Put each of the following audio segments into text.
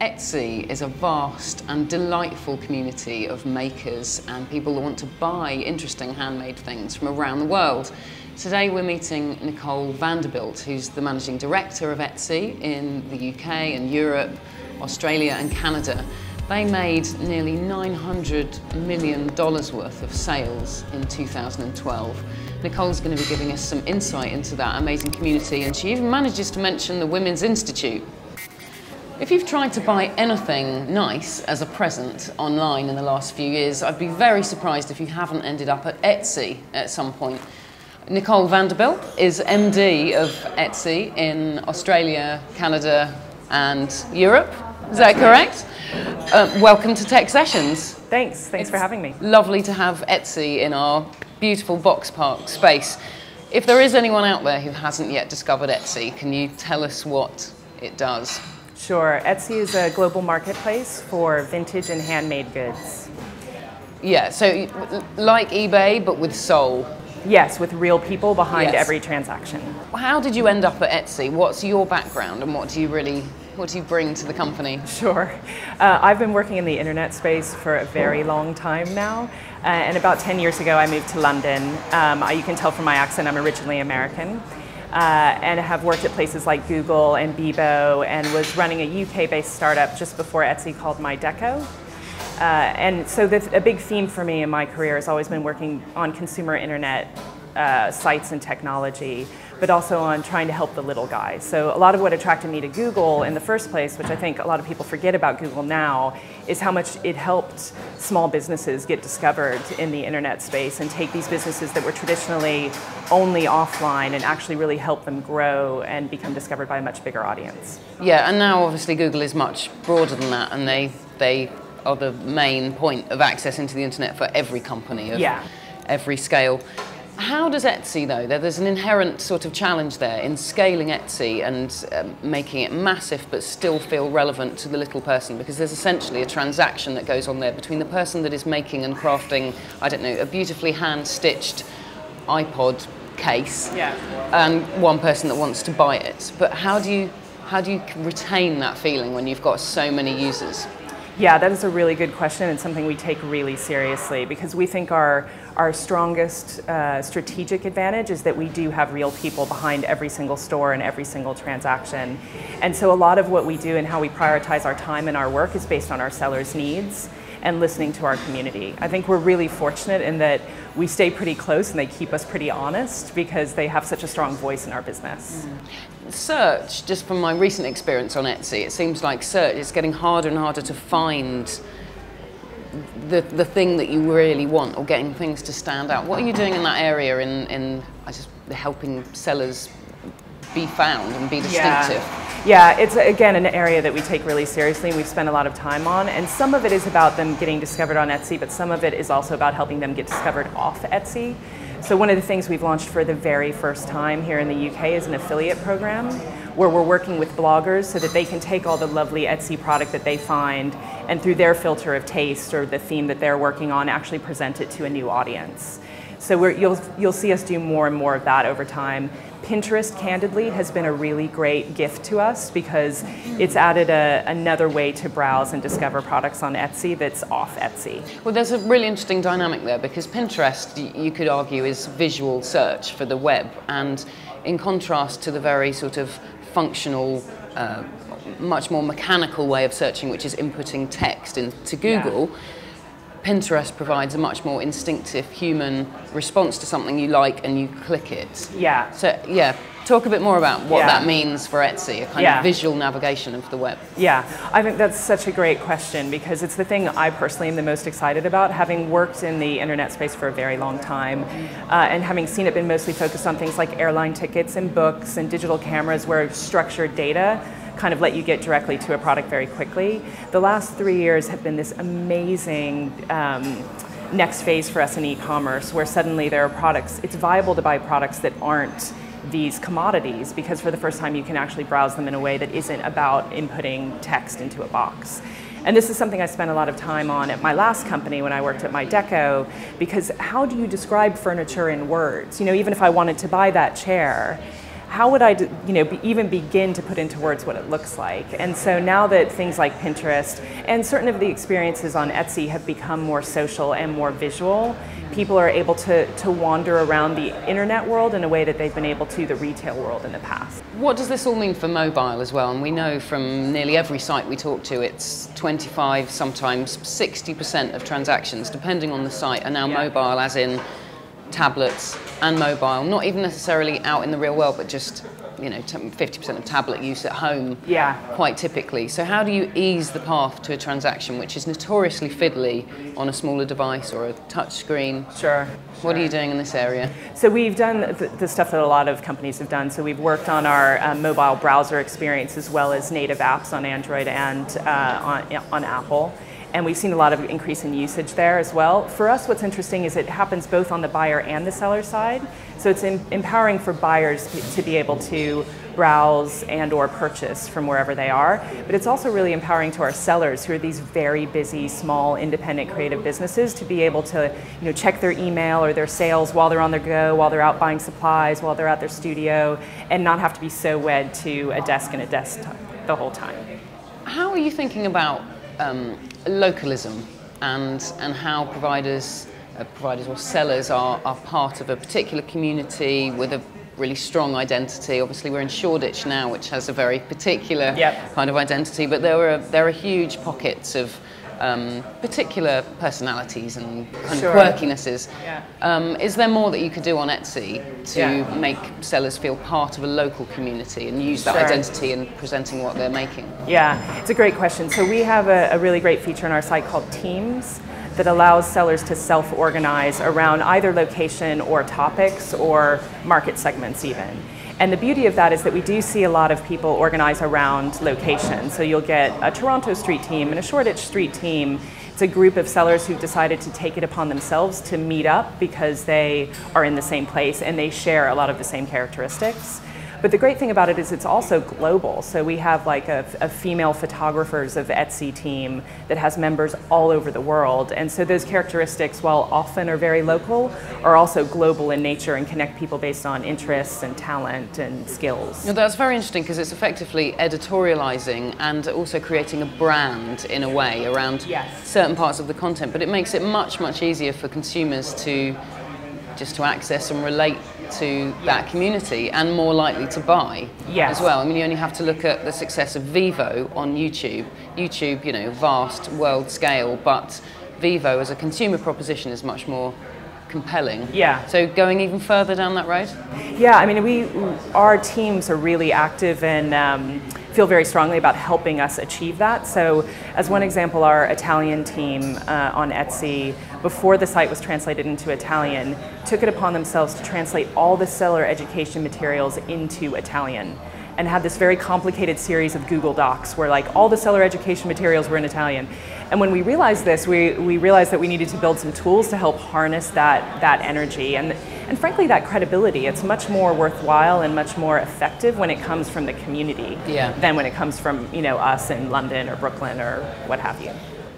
Etsy is a vast and delightful community of makers and people that want to buy interesting handmade things from around the world. Today we're meeting Nicole Vanderbilt, who's the managing director of Etsy in the UK and Europe, Australia and Canada. They made nearly $900 million worth of sales in 2012. Nicole's going to be giving us some insight into that amazing community, and she even manages to mention the Women's Institute. If you've tried to buy anything nice as a present online in the last few years, I'd be very surprised if you haven't ended up at Etsy at some point. Nicole Vanderbilt is MD of Etsy in Australia, Canada and Europe. Is that correct? Welcome to Tech Sessions. Thanks for having me. Lovely to have Etsy in our beautiful Box Park space. If there is anyone out there who hasn't yet discovered Etsy, can you tell us what it does? Sure. Etsy is a global marketplace for vintage and handmade goods. Yeah, so like eBay, but with soul. Yes, with real people behind every transaction. How did you end up at Etsy? What's your background and what do you bring to the company? Sure. I've been working in the internet space for a very long time now. And about 10 years ago, I moved to London. You can tell from my accent, I'm originally American. And have worked at places like Google and Bebo, and was running a UK-based startup just before Etsy called My Deco. And so a big theme for me in my career has always been working on consumer internet sites and technology, but also on trying to help the little guy. So a lot of what attracted me to Google in the first place, which I think a lot of people forget about Google now, is how much it helped small businesses get discovered in the internet space and take these businesses that were traditionally only offline and actually really help them grow and become discovered by a much bigger audience. Yeah, and now obviously Google is much broader than that, and they are the main point of access into the internet for every company of every scale. How does Etsy, though, there's an inherent sort of challenge there in scaling Etsy and making it massive but still feel relevant to the little person, because there's essentially a transaction that goes on there between the person that is making and crafting, I don't know, a beautifully hand-stitched iPod case and one person that wants to buy it. But how do you retain that feeling when you've got so many users? Yeah, that is a really good question and something we take really seriously, because we think our strongest strategic advantage is that we do have real people behind every single store and every single transaction. And so a lot of what we do and how we prioritize our time and our work is based on our sellers' needs and listening to our community. I think we're really fortunate in that we stay pretty close and they keep us pretty honest because they have such a strong voice in our business. Search, just from my recent experience on Etsy, it seems like search is getting harder and harder to find the thing that you really want, or getting things to stand out. What are you doing in that area in helping sellers be found and be distinctive? Yeah, it's again an area that we take really seriously and we've spent a lot of time on, and some of it is about them getting discovered on Etsy, but some of it is also about helping them get discovered off Etsy. So one of the things we've launched for the very first time here in the UK is an affiliate program where we're working with bloggers so that they can take all the lovely Etsy product that they find and through their filter of taste or the theme that they're working on actually present it to a new audience. So you'll see us do more and more of that over time. Pinterest, candidly, has been a really great gift to us because it's added another way to browse and discover products on Etsy that's off Etsy. Well, there's a really interesting dynamic there, because Pinterest, you could argue, is visual search for the web, and in contrast to the very sort of functional, much more mechanical way of searching, which is inputting text into Google, Pinterest provides a much more instinctive human response to something you like and you click it. Yeah. So, talk a bit more about what that means for Etsy, a kind of visual navigation of the web. Yeah, I think that's such a great question because it's the thing I personally am the most excited about, having worked in the internet space for a very long time and having seen it been mostly focused on things like airline tickets and books and digital cameras where structured data kind of let you get directly to a product very quickly. The last 3 years have been this amazing next phase for us in e-commerce, where suddenly there are products, it's viable to buy products that aren't these commodities, because for the first time you can actually browse them in a way that isn't about inputting text into a box. And this is something I spent a lot of time on at my last company when I worked at My Deco, because how do you describe furniture in words? You know, even if I wanted to buy that chair, how would I, even begin to put into words what it looks like? And so now that things like Pinterest and certain of the experiences on Etsy have become more social and more visual, people are able to wander around the internet world in a way that they've been able to the retail world in the past. What does this all mean for mobile as well? And we know from nearly every site we talk to, it's 25, sometimes 60% of transactions, depending on the site, are now mobile, as in tablets and mobile, not even necessarily out in the real world, but just 50% of tablet use at home, quite typically. So how do you ease the path to a transaction which is notoriously fiddly on a smaller device or a touch screen? Sure. What are you doing in this area? So we've done the stuff that a lot of companies have done. So we've worked on our mobile browser experience as well as native apps on Android and on Apple. And we've seen a lot of increase in usage there as well. For us, what's interesting is it happens both on the buyer and the seller side. So it's empowering for buyers to be able to browse and or purchase from wherever they are. But it's also really empowering to our sellers, who are these very busy, small, independent creative businesses, to be able to check their email or their sales while they're on the go, while they're out buying supplies, while they're at their studio, and not have to be so wed to a desk and a desktop the whole time. How are you thinking about localism and how providers or sellers are part of a particular community with a really strong identity? Obviously we're in Shoreditch now, which has a very particular kind of identity, but there are huge pockets of particular personalities and kind of quirkinesses. Is there more that you could do on Etsy to make sellers feel part of a local community and use that identity in presenting what they're making? Yeah, it's a great question. So we have a really great feature on our site called Teams that allows sellers to self-organize around either location or topics or market segments even. And the beauty of that is that we do see a lot of people organize around location. So you'll get a Toronto street team and a Shoreditch street team. It's a group of sellers who've decided to take it upon themselves to meet up because they are in the same place and they share a lot of the same characteristics. But the great thing about it is it's also global. So we have like a female photographers of Etsy team that has members all over the world. And so those characteristics, while often are very local, are also global in nature and connect people based on interests and talent and skills. Now, that's very interesting because it's effectively editorializing and also creating a brand in a way around certain parts of the content. But it makes it much, much easier for consumers to access and relate to that community and more likely to buy as well. I mean, you only have to look at the success of Vivo on YouTube. YouTube, vast world scale, but Vivo as a consumer proposition is much more compelling. So going even further down that road? Yeah, I mean, our teams are really active and feel very strongly about helping us achieve that. So as one example, our Italian team on Etsy, before the site was translated into Italian, took it upon themselves to translate all the seller education materials into Italian, and had this very complicated series of Google Docs where like all the seller education materials were in Italian. And when we realized this, we realized that we needed to build some tools to help harness that energy and frankly that credibility. It's much more worthwhile and much more effective when it comes from the community than when it comes from us in London or Brooklyn or what have you.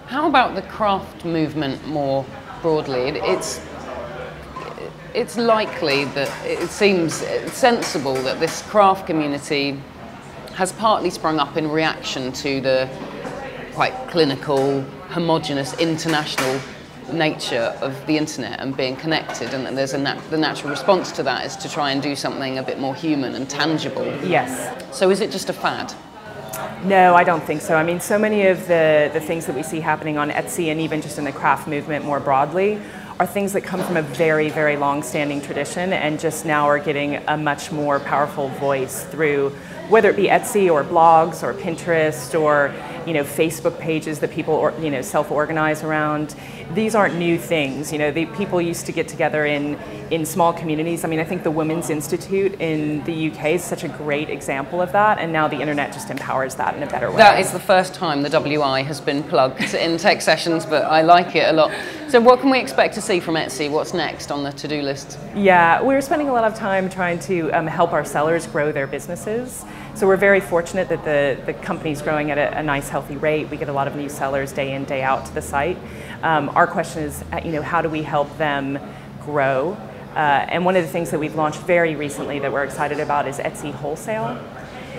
How about the craft movement more broadly? It's likely that it seems sensible that this craft community has partly sprung up in reaction to the quite clinical, homogenous, international nature of the internet and being connected, and there's the natural response to that is to try and do something a bit more human and tangible. Yes. So is it just a fad? No, I don't think so. I mean, so many of the things that we see happening on Etsy and even just in the craft movement more broadly are things that come from a very, very long-standing tradition and just now are getting a much more powerful voice through, whether it be Etsy or blogs or Pinterest or Facebook pages that people self-organize around. These aren't new things. The people used to get together in small communities. I mean, I think the Women's Institute in the UK is such a great example of that, and now the internet just empowers that in a better way. That is the first time the WI has been plugged in tech sessions, but I like it a lot. So what can we expect to see from Etsy? What's next on the to-do list? Yeah, we're spending a lot of time trying to help our sellers grow their businesses. So we're very fortunate that the company's growing at a nice, healthy rate. We get a lot of new sellers day in, day out to the site. Our question is, how do we help them grow And one of the things that we've launched very recently that we're excited about is Etsy wholesale.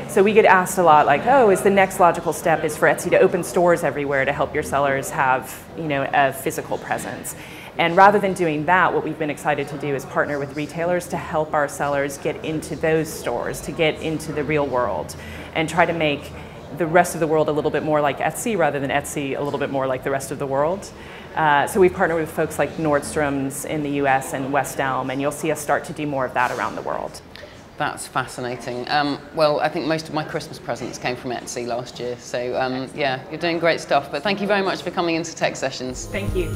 So we get asked a lot, like, oh, is the next logical step is for Etsy to open stores everywhere to help your sellers have, a physical presence. And rather than doing that, what we've been excited to do is partner with retailers to help our sellers get into those stores, to get into the real world, and try to make the rest of the world a little bit more like Etsy rather than Etsy a little bit more like the rest of the world. So we've partnered with folks like Nordstrom's in the US and West Elm, and you'll see us start to do more of that around the world. That's fascinating. Well, I think most of my Christmas presents came from Etsy last year. So yeah, you're doing great stuff. But thank you very much for coming into Tech Sessions. Thank you.